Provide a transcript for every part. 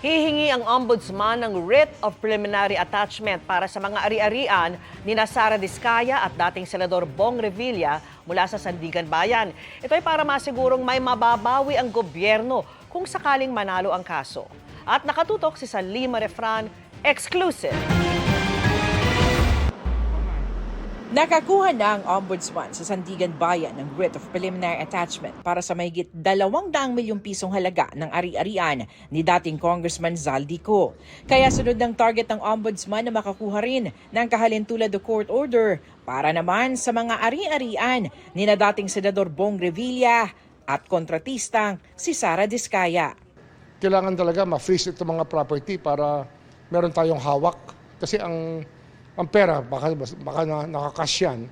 Hihingi ang ombudsman ng writ of preliminary attachment para sa mga ari-arian ni Sara Diskaya at dating Senador Bong Revilla mula sa Sandigan Bayan. Ito ay para masigurong may mababawi ang gobyerno kung sakaling manalo ang kaso. At nakatutok si Salima Refran, exclusive. Nakakuha na ang ombudsman sa Sandigan Bayan ng writ of preliminary attachment para sa mahigit 200 milyong pisong halaga ng ari-arian ni dating Congressman Zaldico. Kaya sunod ng target ng ombudsman na makakuha rin ng kahalintulad o court order para naman sa mga ari-arian ni dating Senador Bong Revilla at kontratistang si Sara Diskaya. Kailangan talaga ma-freeze itong mga property para meron tayong hawak. Kasi ang pera, baka nakakas yan,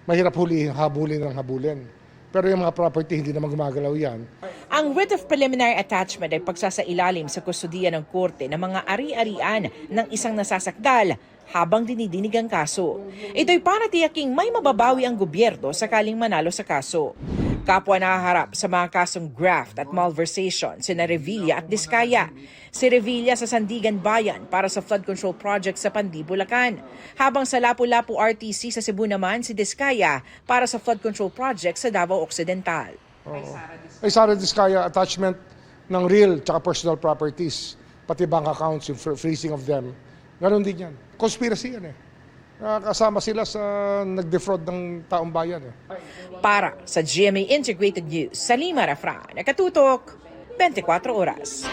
mahirap habulin. Pero yung mga property, hindi naman gumagalaw yan. Ang writ of preliminary attachment ay pagsasailalim sa kustudiya ng korte ng mga ari-arian ng isang nasasakdal habang dinidinig ang kaso. Ito'y para tiyaking may mababawi ang gobyerno sakaling manalo sa kaso. Kapwa nakaharap sa mga kasong graft at malversation sina Revilla at Diskaya. Si Revilla sa Sandigan Bayan para sa flood control project sa Pandi, Bulacan. Habang sa Lapu-Lapu RTC sa Cebu naman si Diskaya para sa flood control project sa Davao Occidental. Ay Sara Diskaya, attachment ng real at personal properties, pati bank accounts, yung freezing of them. Ganon din yan. Conspiracy yan eh. Kasama sila sa nag-defraud ng taong bayan eh. Para sa GMA Integrated News, Salima Refran, nakatutok, 24 oras.